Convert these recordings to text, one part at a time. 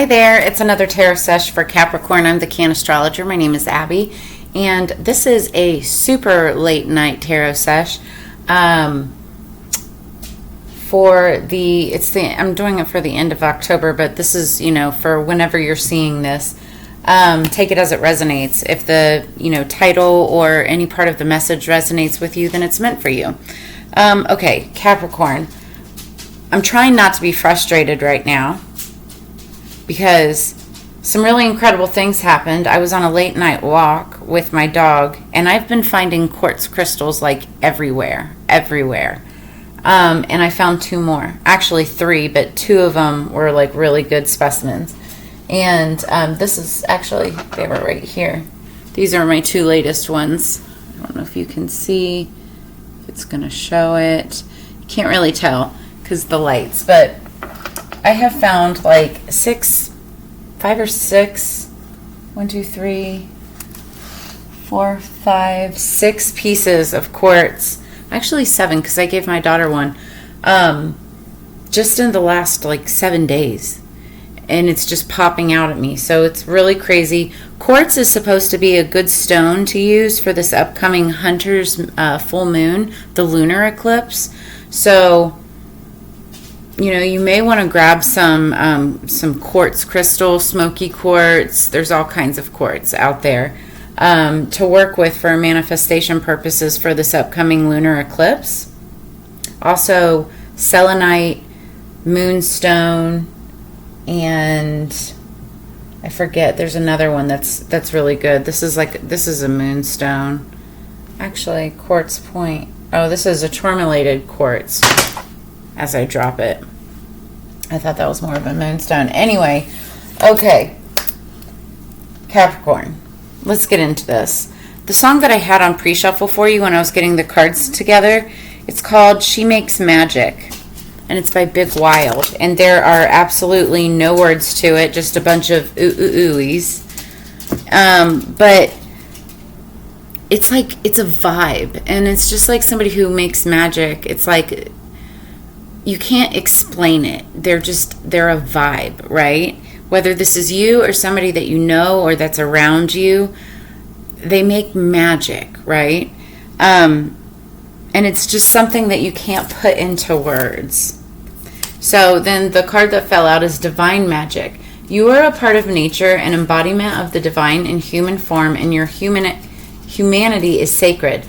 Hi there, it's another tarot sesh for Capricorn. I'm the Cannastrologer. My name is Abby, and this is a super late night tarot sesh. I'm doing it for the end of October, but this is, for whenever you're seeing this. Take it as it resonates. If the, title or any part of the message resonates with you, then it's meant for you. Okay, Capricorn. I'm trying not to be frustrated right now, because some really incredible things happened. I was on a late night walk with my dog, and I've been finding quartz crystals like everywhere. And I found 2 more, actually 3, but 2 of them were like really good specimens. And this is actually, they were right here. These are my 2 latest ones. I don't know if you can see, if it's going to show it. You can't really tell because the lights, but I have found like 5 or 6, 1, 2, 3, 4, 5, 6 pieces of quartz. Actually 7, because I gave my daughter one just in the last like 7 days. And it's just popping out at me. So it's really crazy. Quartz is supposed to be a good stone to use for this upcoming Hunter's full moon, the lunar eclipse. So you may want to grab some quartz crystal, smoky quartz. There's all kinds of quartz out there to work with for manifestation purposes for this upcoming lunar eclipse. Also, selenite, moonstone, and I forget. There's another one that's really good. This is a moonstone. Actually, quartz point. Oh, this is a tourmalated quartz. As I drop it, I thought that was more of a moonstone. Anyway, okay, Capricorn, let's get into this. The song that I had on pre-shuffle for you when I was getting the cards together, it's called She Makes Magic, and it's by Big Wild, and there are absolutely no words to it, just a bunch of ooh-ooh-ooies. But it's like, it's a vibe, and it's just like somebody who makes magic. It's like, you can't explain it. They're a vibe, right? Whether this is you or somebody that you know or that's around you, they make magic, right? And it's just something that you can't put into words. So then the card that fell out is Divine Magic. You are a part of nature, an embodiment of the divine in human form, and your humanity is sacred.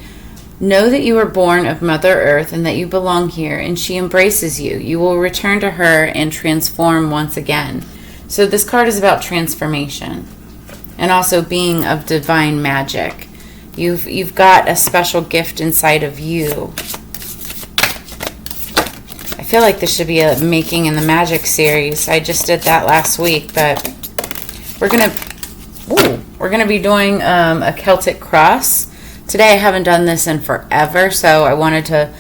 Know that you were born of Mother Earth and that you belong here, and she embraces you. You will return to her and transform once again. So this card is about transformation and also being of divine magic. You've got a special gift inside of you. I feel like this should be a Making in the Magic series. I just did that last week, but we're gonna be doing a Celtic cross. Today I haven't done this in forever, so I wanted to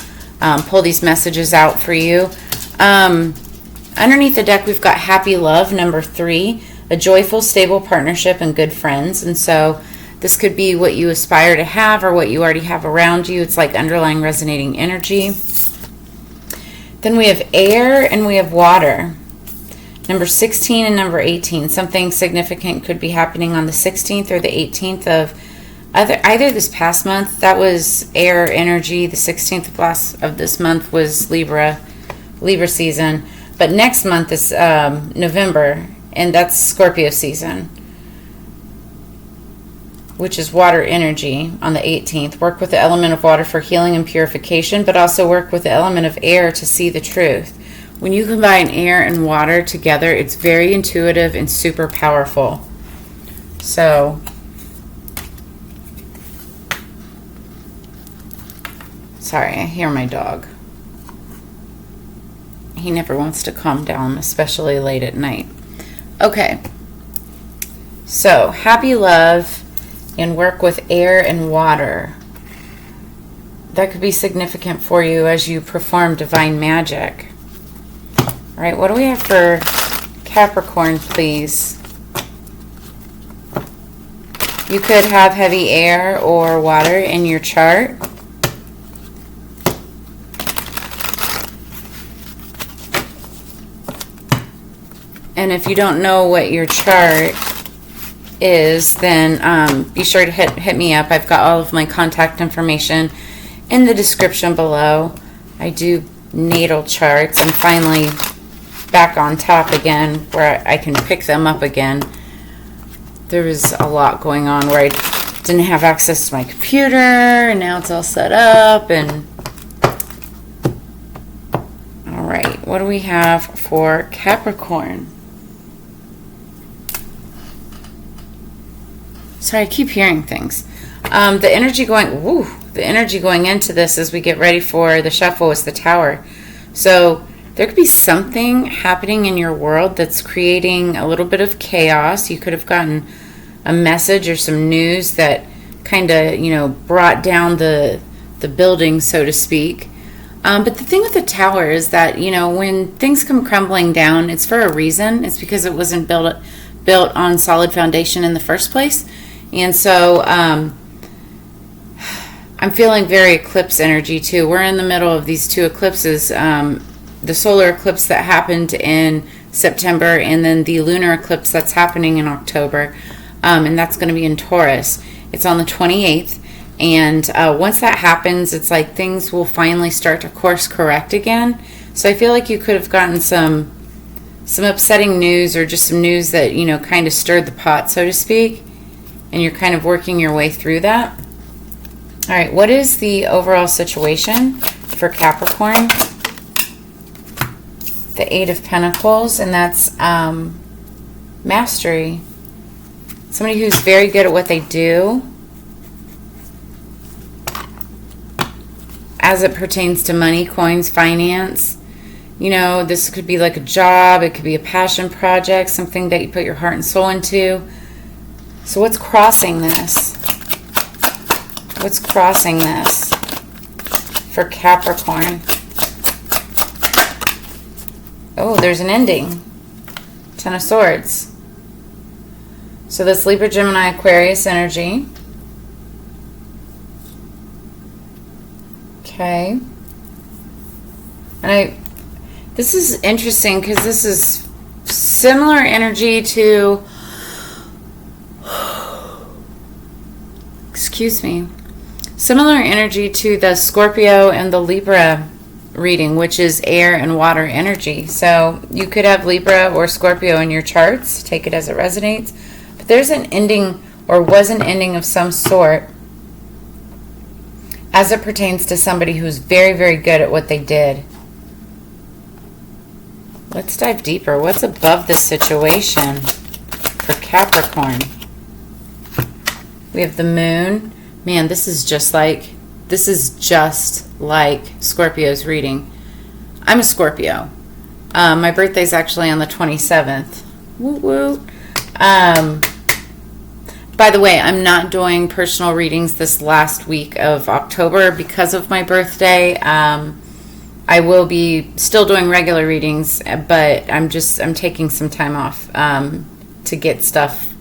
pull these messages out for you. Underneath the deck, we've got Happy Love, number 3, a joyful, stable partnership and good friends. And so this could be what you aspire to have or what you already have around you. It's like underlying resonating energy. Then we have air and we have water. Number 16 and number 18. Something significant could be happening on the 16th or the 18th of either this past month. That was air energy. The 16th of this month was Libra season. But next month is November, and that's Scorpio season, which is water energy on the 18th. Work with the element of water for healing and purification, but also work with the element of air to see the truth. When you combine air and water together, it's very intuitive and super powerful. So sorry, I hear my dog. He never wants to calm down, especially late at night. Okay. So, happy love and work with air and water. That could be significant for you as you perform divine magic. All right, what do we have for Capricorn, please? You could have heavy air or water in your chart. And if you don't know what your chart is, then be sure to hit me up. I've got all of my contact information in the description below. I do natal charts. I'm finally back on top again where I can pick them up again. There was a lot going on where I didn't have access to my computer, and now it's all set up. And all right, what do we have for Capricorn? Sorry, I keep hearing things. The energy going into this as we get ready for the shuffle is the Tower. So there could be something happening in your world that's creating a little bit of chaos. You could have gotten a message or some news that kind of, brought down the building, so to speak. But the thing with the Tower is that, when things come crumbling down, it's for a reason. It's because it wasn't built on solid foundation in the first place. And so I'm feeling very eclipse energy too. We're in the middle of these two eclipses. The solar eclipse that happened in September, and then the lunar eclipse that's happening in October. And that's going to be in Taurus. It's on the 28th. And once that happens, it's like things will finally start to course correct again. So I feel like you could have gotten some upsetting news, or just some news that, kind of stirred the pot, so to speak. And you're kind of working your way through that. All right, what is the overall situation for Capricorn? The Eight of Pentacles, and that's mastery. Somebody who's very good at what they do as it pertains to money, coins, finance. This could be like a job. It could be a passion project, something that you put your heart and soul into. So what's crossing this? What's crossing this for Capricorn? Oh, there's an ending. Ten of Swords. So that's Libra, Gemini, Aquarius energy. Okay. And this is interesting because this is similar energy to, excuse me, similar energy to the Scorpio and the Libra reading, which is air and water energy. So you could have Libra or Scorpio in your charts. Take it as it resonates. But there's an ending, or was an ending of some sort, as it pertains to somebody who's very, very good at what they did. Let's dive deeper. What's above this situation for Capricorn? We have the Moon. Man, this is just like Scorpio's reading. I'm a Scorpio. My birthday's actually on the 27th. Woo woo. By the way, I'm not doing personal readings this last week of October because of my birthday. I will be still doing regular readings, but I'm taking some time off to get stuff,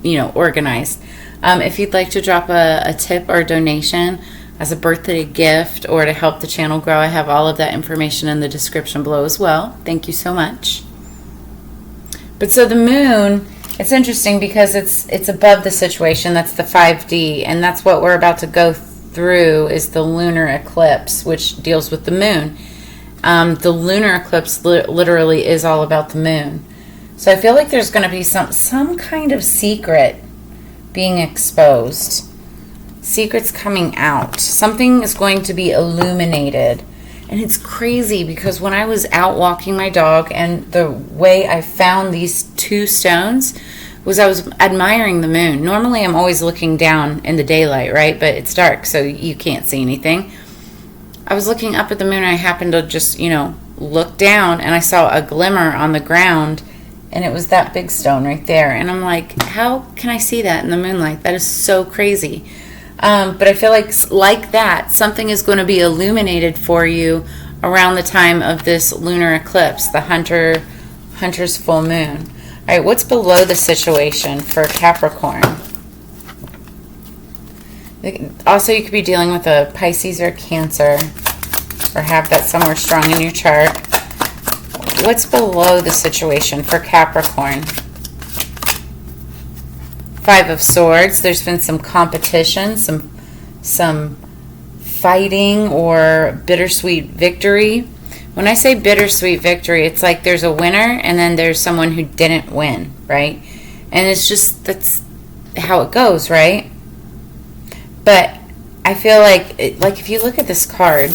organized. If you'd like to drop a tip or a donation as a birthday gift or to help the channel grow, I have all of that information in the description below as well. Thank you so much. But so the Moon, it's interesting because it's above the situation. That's the 5D, and that's what we're about to go through is the lunar eclipse, which deals with the Moon. The lunar eclipse literally is all about the Moon. So I feel like there's going to be some kind of secret being exposed. Secrets coming out. Something is going to be illuminated. And it's crazy because when I was out walking my dog, and the way I found these two stones was I was admiring the moon. Normally I'm always looking down in the daylight, right? But it's dark, so you can't see anything. I was looking up at the moon, and I happened to just, look down, and I saw a glimmer on the ground, and it was that big stone right there. And I'm like, how can I see that in the moonlight? That is so crazy. But I feel like that, something is going to be illuminated for you around the time of this lunar eclipse, the Hunter's full moon. All right, what's below the situation for Capricorn? Also, you could be dealing with a Pisces or Cancer, or have that somewhere strong in your chart. what's below the situation for Capricorn? Five of Swords. There's been some competition, some fighting or bittersweet victory. When I say bittersweet victory, it's like there's a winner and then there's someone who didn't win, right? And it's just, that's how it goes, right? But I feel like if you look at this card,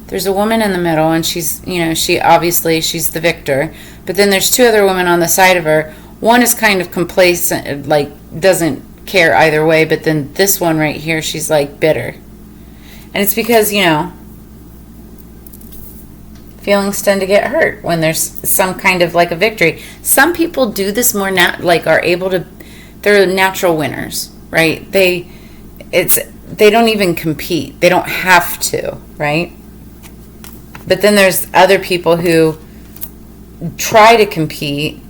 there's a woman in the middle and she's, she's the victor. But then there's two other women on the side of her. One is kind of complacent, like doesn't care either way. But then this one right here, she's like bitter. And it's because, feelings tend to get hurt when there's some kind of like a victory. Some people do this more are able to, they're natural winners, right? They don't even compete. They don't have to, right? But then there's other people who try to compete,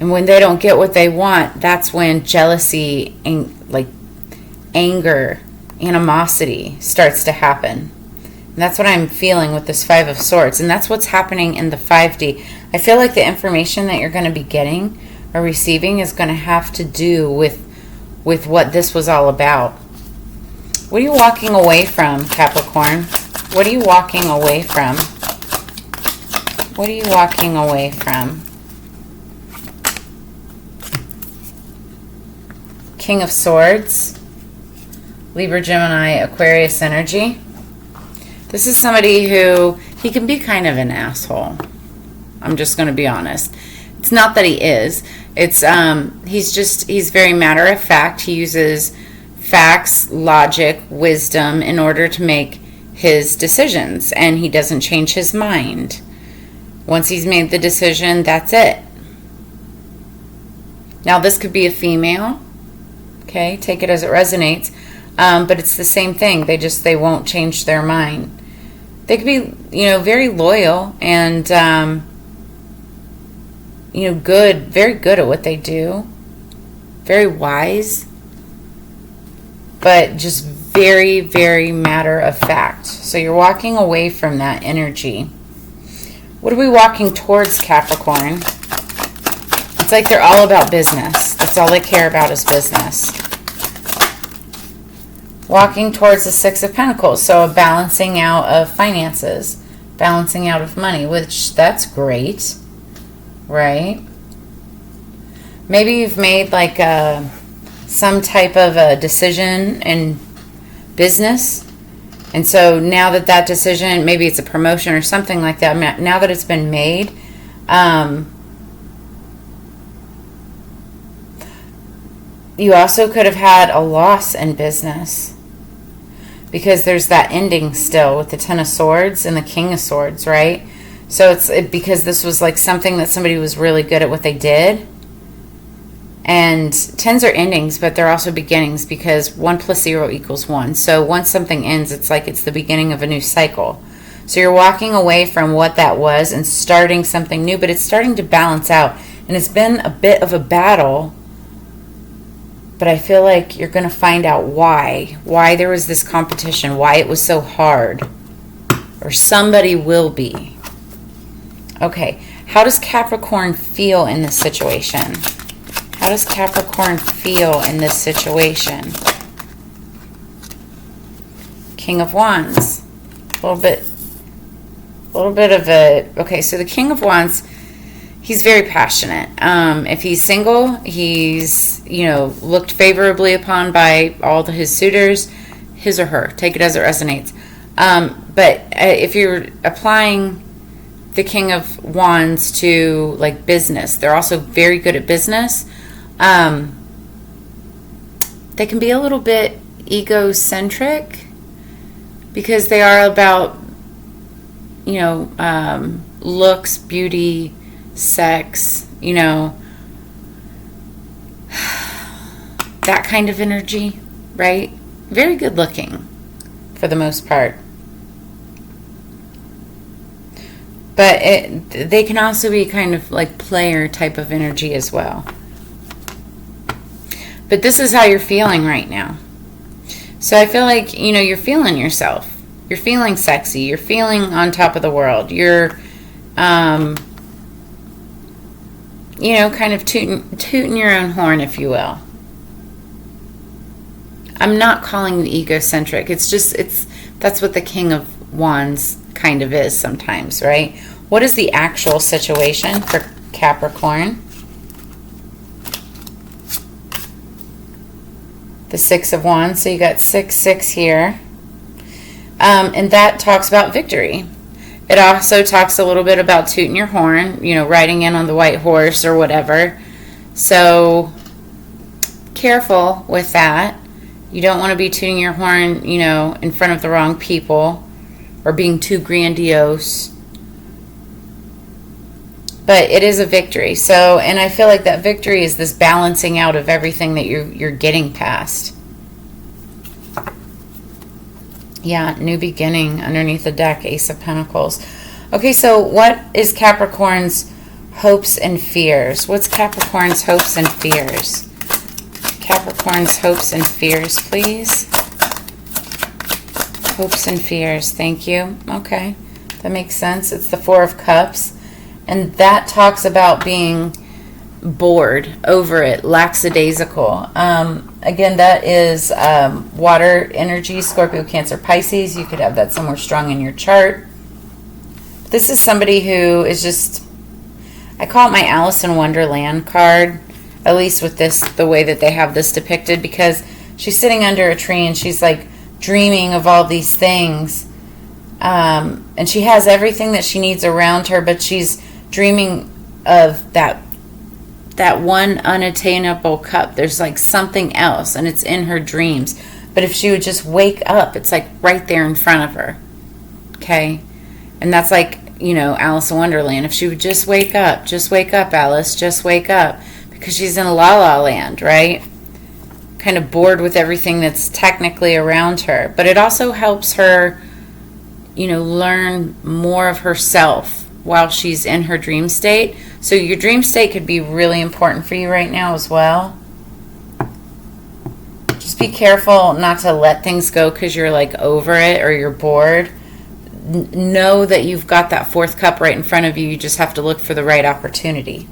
and when they don't get what they want, that's when jealousy and anger, animosity starts to happen. And that's what I'm feeling with this Five of Swords. And that's what's happening in the 5D. I feel like the information that you're going to be getting or receiving is going to have to do with what this was all about. What are you walking away from, Capricorn? What are you walking away from? What are you walking away from? King of Swords. Libra, Gemini, Aquarius energy. This is somebody who, he can be kind of an asshole. I'm just going to be honest. It's not that he is. It's he's very matter of fact. He uses facts, logic, wisdom in order to make his decisions, and he doesn't change his mind. Once he's made the decision, that's it. Now this could be a female. Okay, take it as it resonates. But it's the same thing. They won't change their mind. They could be, very loyal and, good, very good at what they do. Very wise. But just very, very matter of fact. So you're walking away from that energy. What are we walking towards, Capricorn? It's like they're all about business. That's all they care about is business. Walking towards the Six of Pentacles, so a balancing out of finances, balancing out of money, which that's great, right? Maybe you've made some type of a decision in business, and so now that decision, maybe it's a promotion or something like that, now that it's been made, you also could have had a loss in business. Because there's that ending still with the Ten of Swords and the King of Swords, right? So it's because this was like something that somebody was really good at what they did. And tens are endings, but they're also beginnings because 1 + 0 = 1. So once something ends, it's like it's the beginning of a new cycle. So you're walking away from what that was and starting something new, but it's starting to balance out. And it's been a bit of a battle. But I feel like you're going to find out why there was this competition, why it was so hard, or somebody will be. Okay, how does Capricorn feel in this situation? How does Capricorn feel in this situation? King of Wands, a little bit of a, okay, so the King of Wands, he's very passionate. If he's single, he's, looked favorably upon by all his suitors, his or her. Take it as it resonates. But if you're applying the King of Wands to, business, they're also very good at business. They can be a little bit egocentric because they are about, looks, beauty, sex, that kind of energy, right? Very good looking for the most part. But they can also be kind of like player type of energy as well. But this is how you're feeling right now. So I feel like, you're feeling yourself. You're feeling sexy. You're feeling on top of the world. You're You know, kind of tooting your own horn, if you will. I'm not calling it egocentric. It's just, that's what the King of Wands kind of is sometimes, right? What is the actual situation for Capricorn? The Six of Wands. So you got 6, 6 here. And that talks about victory. It also talks a little bit about tooting your horn, you know, riding in on the white horse or whatever. So careful with that. You don't want to be tooting your horn, you know, in front of the wrong people or being too grandiose. But it is a victory. So, and I feel like that victory is this balancing out of everything that you're getting past. Yeah, new beginning underneath the deck, Ace of Pentacles. Okay, so what is Capricorn's hopes and fears? What's Capricorn's hopes and fears? Capricorn's hopes and fears, please. Hopes and fears, thank you. Okay, that makes sense. It's the Four of Cups. And that talks about being bored, over it, lackadaisical. Again, that is water energy, Scorpio, Cancer, Pisces. You could have that somewhere strong in your chart. This is somebody who is just, I call it my Alice in Wonderland card, at least with this, the way that they have this depicted, because she's sitting under a tree and she's like dreaming of all these things. And she has everything that she needs around her, but she's dreaming of that one unattainable cup. There's like something else, and it's in her dreams. But if she would just wake up, it's like right there in front of her. Okay? And that's like, you know, Alice in Wonderland. If she would just wake up, Alice, just wake up. Because she's in La La Land, right? Kind of bored with everything that's technically around her. But it also helps her, you know, learn more of herself while she's in her dream state. So your dream state could be really important for you right now as well. Just be careful not to let things go because you're like over it or you're bored. Know that you've got that fourth cup right in front of you. You just have to look for the right opportunity.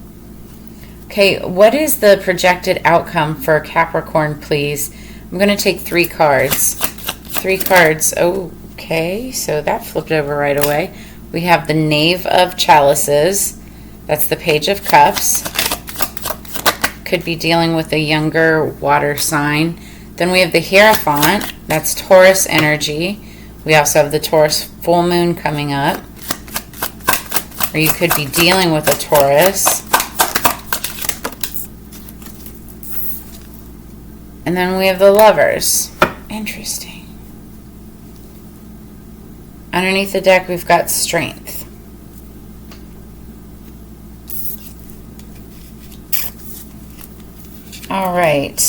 Okay, what is the projected outcome for Capricorn, please? I'm going to take 3 cards. 3 cards. Okay, so that flipped over right away. We have the Knave of Chalices. That's the Page of Cups. Could be dealing with a younger water sign. Then we have the Hierophant. That's Taurus energy. We also have the Taurus full moon coming up. Or you could be dealing with a Taurus. And then we have the Lovers. Interesting. Underneath the deck, we've got Strength. All right.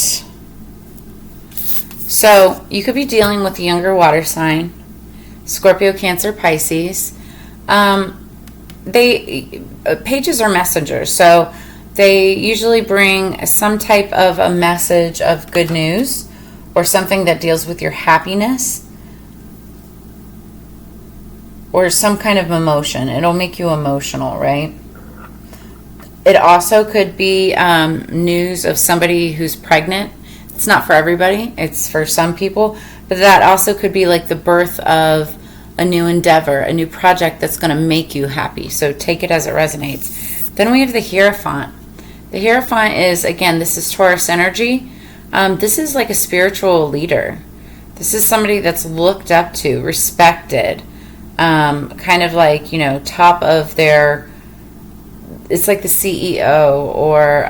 So you could be dealing with a younger water sign, Scorpio, Cancer, Pisces. Pages are messengers, so they usually bring some type of a message of good news or something that deals with your happiness or some kind of emotion. It'll make you emotional, right? It also could be news of somebody who's pregnant. It's not for everybody. It's for some people. But that also could be like the birth of a new endeavor, a new project that's going to make you happy. So take it as it resonates. Then we have the Hierophant. The Hierophant is, again, this is Taurus energy. This is like a spiritual leader. This is somebody that's looked up to, respected, kind of like, you know, top of their, it's like the CEO or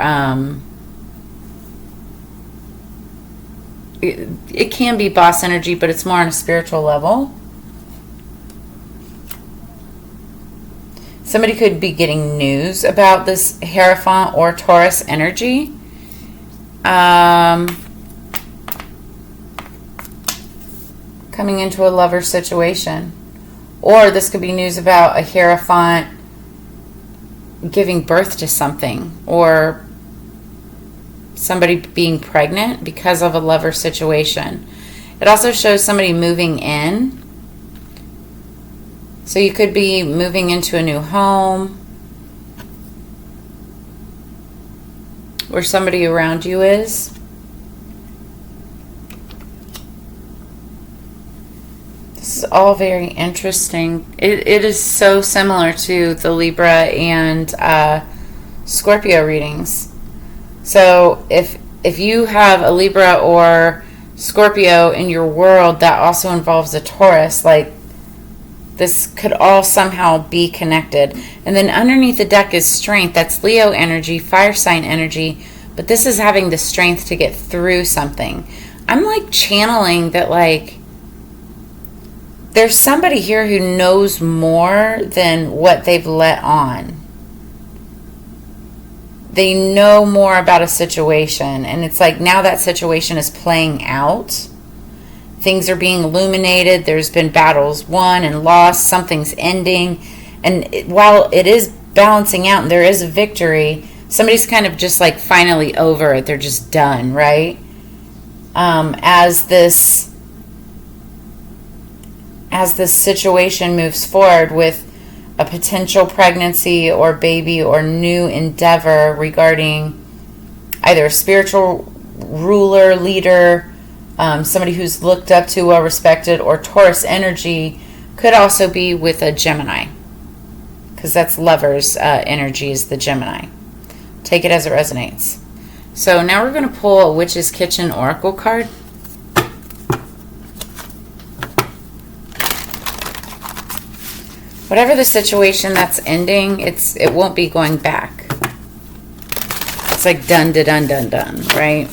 it can be boss energy, but it's more on a spiritual level. Somebody could be getting news about this Hierophant or Taurus energy. Coming into a lover situation. Or this could be news about a Hierophant giving birth to something. Or somebody being pregnant because of a lover situation. It also shows somebody moving in. So you could be moving into a new home, where somebody around you is. This is all very interesting. It is so similar to the Libra and Scorpio readings. So if you have a Libra or Scorpio in your world that also involves a Taurus, like, this could all somehow be connected. And then underneath the deck is strength. That's Leo energy, fire sign energy. But this is having the strength to get through something. I'm like channeling that, like, there's somebody here who knows more than what they've let on. They know more about a situation. And it's like now that situation is playing out. Things are being illuminated. There's been battles won and lost. Something's ending. And while it is balancing out and there is a victory, somebody's kind of just like finally over it. They're just done, right? As this situation moves forward with a potential pregnancy or baby or new endeavor regarding either a spiritual ruler, leader, somebody who's looked up to, well respected, or Taurus energy, could also be with a Gemini, because that's lovers energy is the Gemini. Take it as it resonates. So now we're going to pull a Witch's Kitchen Oracle card. Whatever the situation that's ending, it won't be going back. It's like done, done, done, done, right?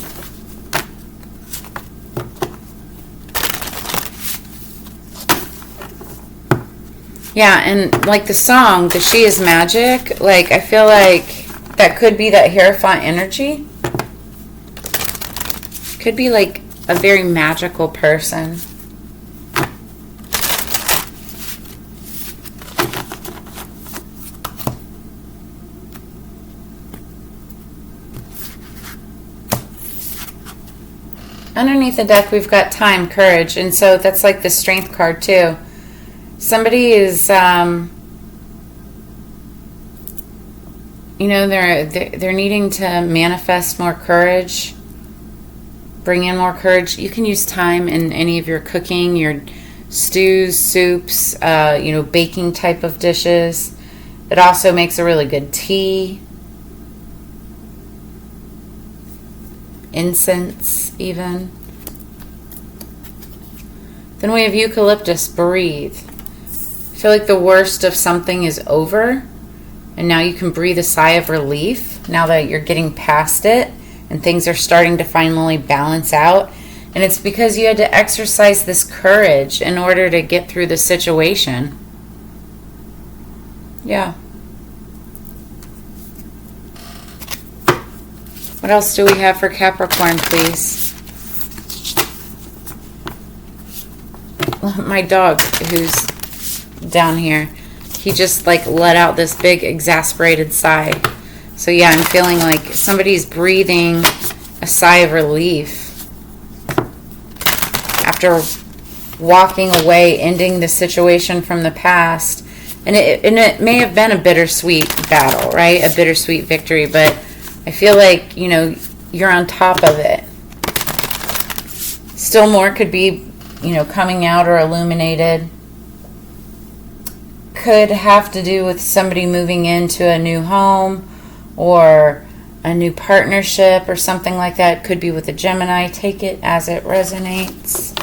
Yeah, and like the song, the She Is Magic, like I feel like that could be that Hierophant energy. Could be like a very magical person. Underneath the deck, we've got time, courage, and so that's like the strength card too. Somebody is, they're needing to manifest more courage, bring in more courage. You can use time in any of your cooking, your stews, soups, baking type of dishes. It also makes a really good tea, incense even. Then we have eucalyptus, breathe. I feel like the worst of something is over, and now you can breathe a sigh of relief now that you're getting past it and things are starting to finally balance out. And it's because you had to exercise this courage in order to get through the situation. Yeah. What else do we have for Capricorn, please? My dog, who's down here, he just like let out this big exasperated sigh. So yeah, I'm feeling like somebody's breathing a sigh of relief after walking away, ending the situation from the past. And it may have been a bittersweet battle, right? A bittersweet victory, but I feel like, you're on top of it. Still more could be, coming out or illuminated. Could have to do with somebody moving into a new home or a new partnership or something like that. Could be with a Gemini. Take it as it resonates.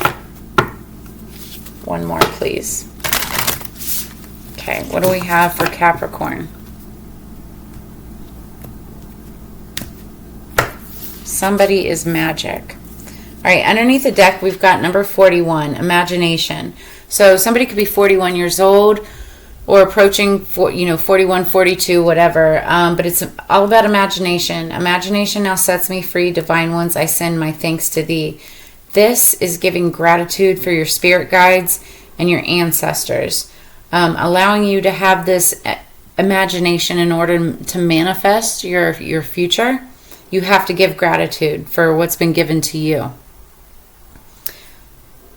One more, please. Okay, what do we have for Capricorn? Somebody is magic. All right, underneath the deck, we've got number 41, imagination. So somebody could be 41 years old or approaching, 41, 42, whatever. But it's all about imagination. Imagination now sets me free. Divine ones, I send my thanks to thee. This is giving gratitude for your spirit guides and your ancestors, allowing you to have this imagination in order to manifest your future. You have to give gratitude for what's been given to you.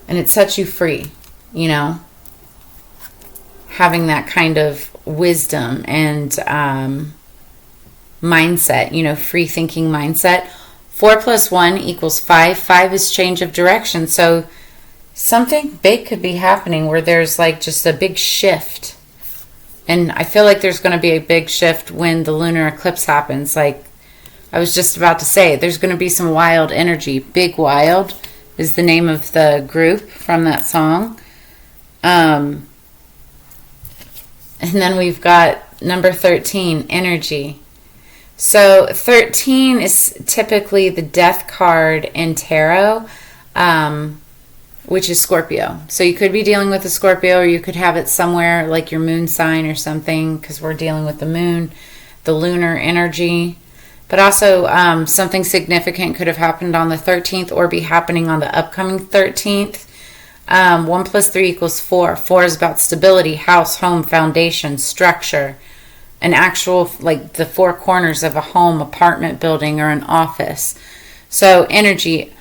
And it sets you free, having that kind of wisdom and mindset, free thinking mindset. 4 + 1 = 5. 5 is change of direction. So something big could be happening where there's like just a big shift. And I feel like there's going to be a big shift when the lunar eclipse happens. Like I was just about to say, there's going to be some wild energy. Big Wild is the name of the group from that song. And then we've got number 13, energy. So 13 is typically the death card in tarot, which is Scorpio. So you could be dealing with a Scorpio, or you could have it somewhere like your moon sign or something, because we're dealing with the moon, the lunar energy. But also something significant could have happened on the 13th or be happening on the upcoming 13th. 1 + 3 = 4. 4 is about stability, house, home, foundation, structure. An actual, like the four corners of a home, apartment building, or an office. So energy,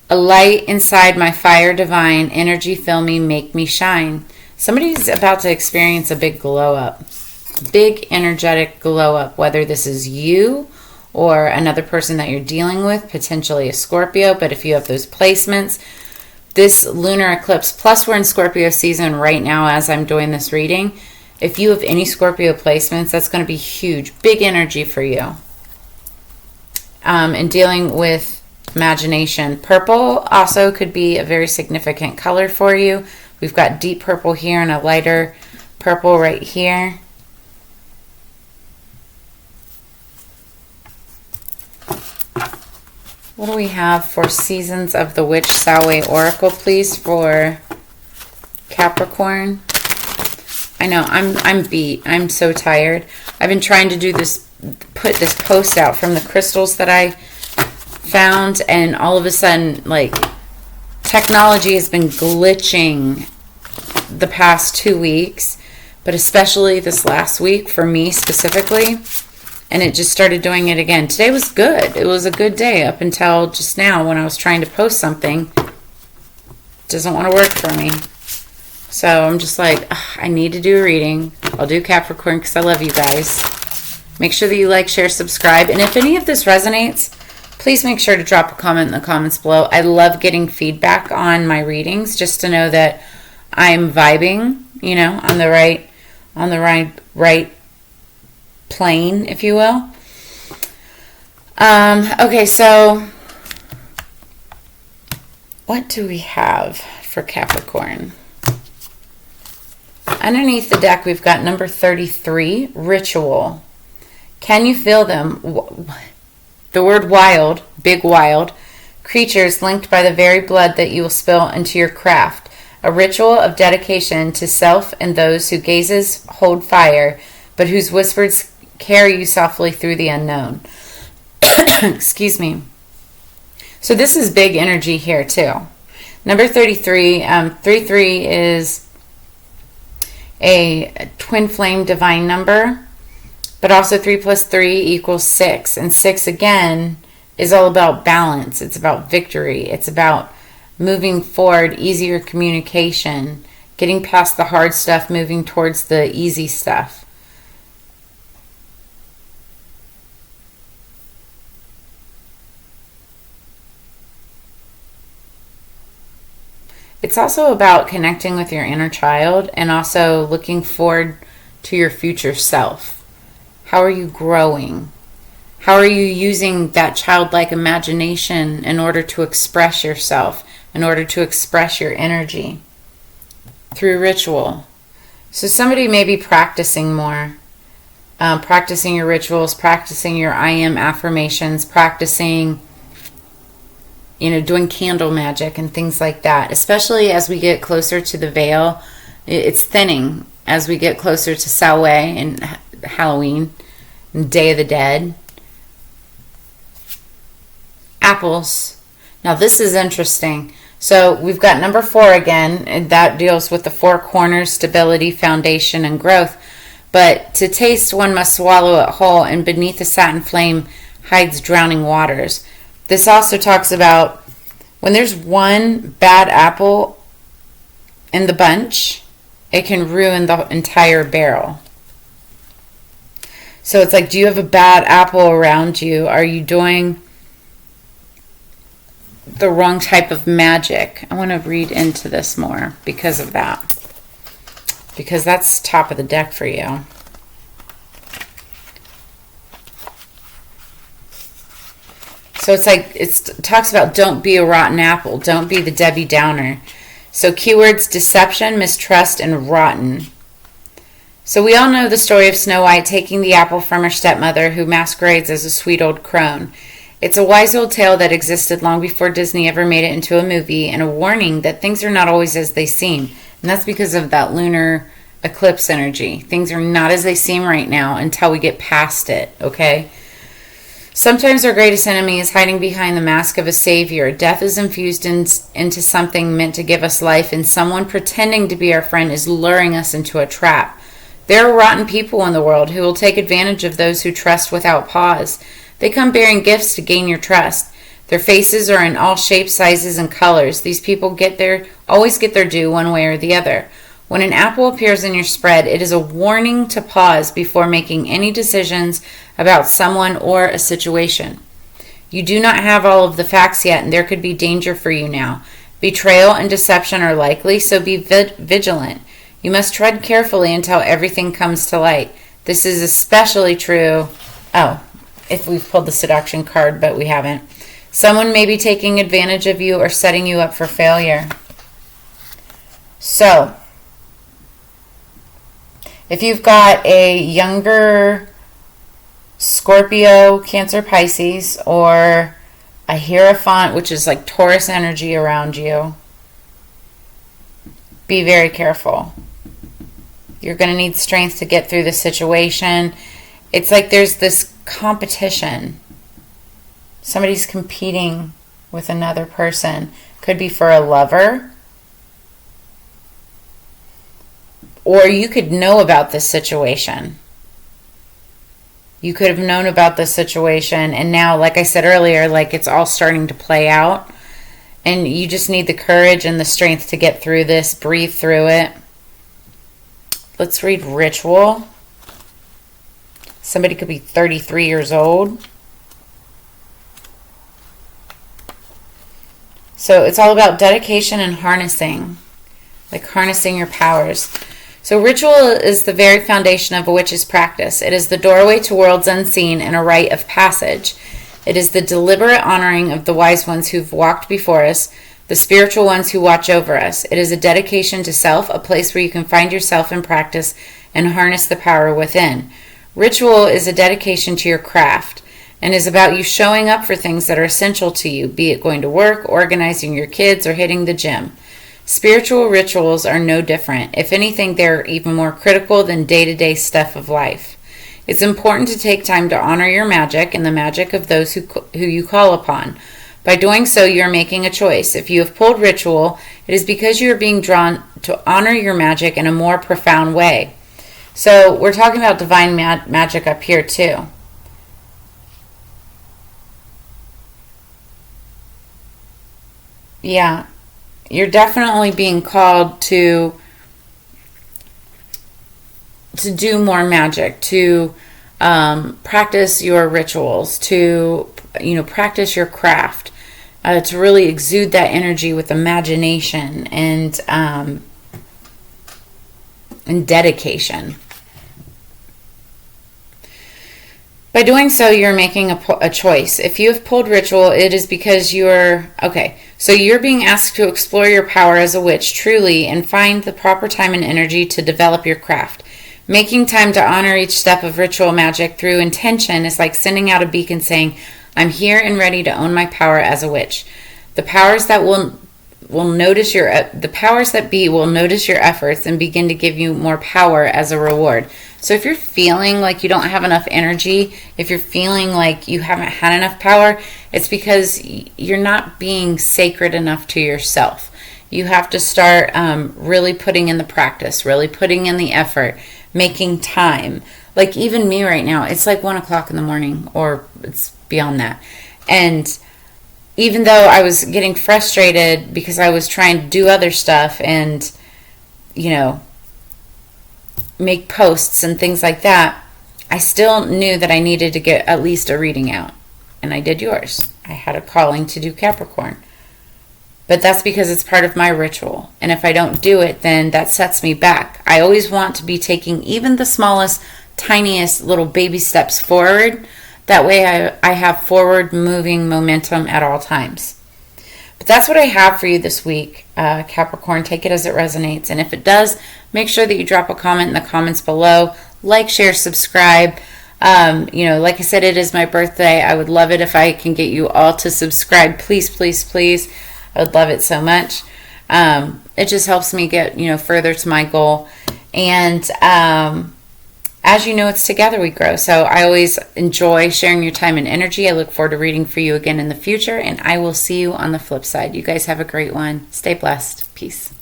a light inside my fire divine, energy fill me, make me shine. Somebody's about to experience a big glow up. Big energetic glow up, whether this is you or another person that you're dealing with, potentially a Scorpio. But if you have those placements, this lunar eclipse, plus we're in Scorpio season right now as I'm doing this reading. If you have any Scorpio placements, that's going to be huge. Big energy for you. And dealing with imagination. Purple also could be a very significant color for you. We've got deep purple here and a lighter purple right here. What do we have for Seasons of the Witch Soulmate Oracle, please, for Capricorn? I know, I'm beat. I'm so tired. I've been trying to do this, put this post out from the crystals that I found, and all of a sudden, like, technology has been glitching the past 2 weeks, but especially this last week for me specifically. And it just started doing it again. Today was good. It was a good day up until just now when I was trying to post something. It doesn't want to work for me. So I'm just like, I need to do a reading. I'll do Capricorn because I love you guys. Make sure that you like, share, subscribe. And if any of this resonates, please make sure to drop a comment in the comments below. I love getting feedback on my readings just to know that I'm vibing, on the right plane, if you will. Okay, so what do we have for Capricorn? Underneath the deck, we've got number 33, ritual. Can you feel them? The word wild, big wild, creatures linked by the very blood that you will spill into your craft. A ritual of dedication to self and those who gazes hold fire, but whose whispers carry you softly through the unknown. Excuse me. So this is big energy here too. Number 33, 33 is a twin flame divine number, but also 3 + 3 = 6. And 6 again is all about balance. It's about victory. It's about moving forward, easier communication, getting past the hard stuff, moving towards the easy stuff. It's also about connecting with your inner child and also looking forward to your future self. How are you growing? How are you using that childlike imagination in order to express yourself, in order to express your energy through ritual? So somebody may be practicing more, practicing your rituals, practicing your I am affirmations, practicing doing candle magic and things like that, especially as we get closer to the veil. It's thinning as we get closer to Soulmate and Halloween and Day of the Dead. Apples. Now this is interesting. So we've got number 4 again, and that deals with the 4 corners, stability, foundation, and growth. But to taste one must swallow it whole, and beneath the satin flame hides drowning waters. This also talks about when there's one bad apple in the bunch, it can ruin the entire barrel. So it's like, do you have a bad apple around you? Are you doing the wrong type of magic? I want to read into this more because of that. Because that's top of the deck for you. So it's like, it talks about don't be a rotten apple. Don't be the Debbie Downer. So keywords: deception, mistrust, and rotten. So we all know the story of Snow White taking the apple from her stepmother, who masquerades as a sweet old crone. It's a wise old tale that existed long before Disney ever made it into a movie, and a warning that things are not always as they seem. And that's because of that lunar eclipse energy. Things are not as they seem right now until we get past it, okay? Sometimes our greatest enemy is hiding behind the mask of a savior. Death is infused into something meant to give us life, and someone pretending to be our friend is luring us into a trap. There are rotten people in the world who will take advantage of those who trust without pause. They come bearing gifts to gain your trust. Their faces are in all shapes, sizes, and colors. These people always get their due one way or the other. When an apple appears in your spread, it is a warning to pause before making any decisions about someone or a situation. You do not have all of the facts yet, and there could be danger for you now. Betrayal and deception are likely, so be vigilant. You must tread carefully until everything comes to light. This is especially true. If we've pulled the seduction card, but we haven't. Someone may be taking advantage of you or setting you up for failure. So, if you've got a younger Scorpio, Cancer, Pisces, or a Hierophant, which is like Taurus energy around you, be very careful. You're going to need strength to get through the situation. It's like there's this competition. Somebody's competing with another person. Could be for a lover. Or you could know about this situation. You could have known about this situation, and now, like I said earlier, like it's all starting to play out. And you just need the courage and the strength to get through this, breathe through it. Let's read ritual. Somebody could be 33 years old. So it's all about dedication and harnessing, like harnessing your powers. So ritual is the very foundation of a witch's practice. It is the doorway to worlds unseen and a rite of passage. It is the deliberate honoring of the wise ones who've walked before us, the spiritual ones who watch over us. It is a dedication to self, a place where you can find yourself in practice and harness the power within. Ritual is a dedication to your craft and is about you showing up for things that are essential to you, be it going to work, organizing your kids, or hitting the gym. Spiritual rituals are no different. If anything, they're even more critical than day-to-day stuff of life. It's important to take time to honor your magic and the magic of those who you call upon. By doing so, you're making a choice. If you have pulled ritual, it is because you are being drawn to honor your magic in a more profound way. So we're talking about divine magic up here too. Yeah. You're definitely being called to do more magic, to practice your rituals, to practice your craft, to really exude that energy with imagination and dedication. By doing so, you're making a choice. If you have pulled ritual, it is because you're being asked to explore your power as a witch truly and find the proper time and energy to develop your craft. Making time to honor each step of ritual magic through intention is like sending out a beacon saying, I'm here and ready to own my power as a witch. The powers that be will notice your efforts and begin to give you more power as a reward. So if you're feeling like you don't have enough energy, if you're feeling like you haven't had enough power, it's because you're not being sacred enough to yourself. You have to start really putting in the practice, really putting in the effort, making time. Like even me right now, it's like 1 o'clock in the morning, or it's beyond that. And even though I was getting frustrated because I was trying to do other stuff and, make posts and things like that, I still knew that I needed to get at least a reading out. And I did yours. I had a calling to do Capricorn. But that's because it's part of my ritual. And if I don't do it, then that sets me back. I always want to be taking even the smallest, tiniest little baby steps forward. That way I have forward moving momentum at all times. But that's what I have for you this week, Capricorn. Take it as it resonates. And if it does, make sure that you drop a comment in the comments below. Like, share, subscribe. Like I said, it is my birthday. I would love it if I can get you all to subscribe. Please, please, please. I would love it so much. It just helps me get, further to my goal. And as you know, it's together we grow. So I always enjoy sharing your time and energy. I look forward to reading for you again in the future. And I will see you on the flip side. You guys have a great one. Stay blessed. Peace.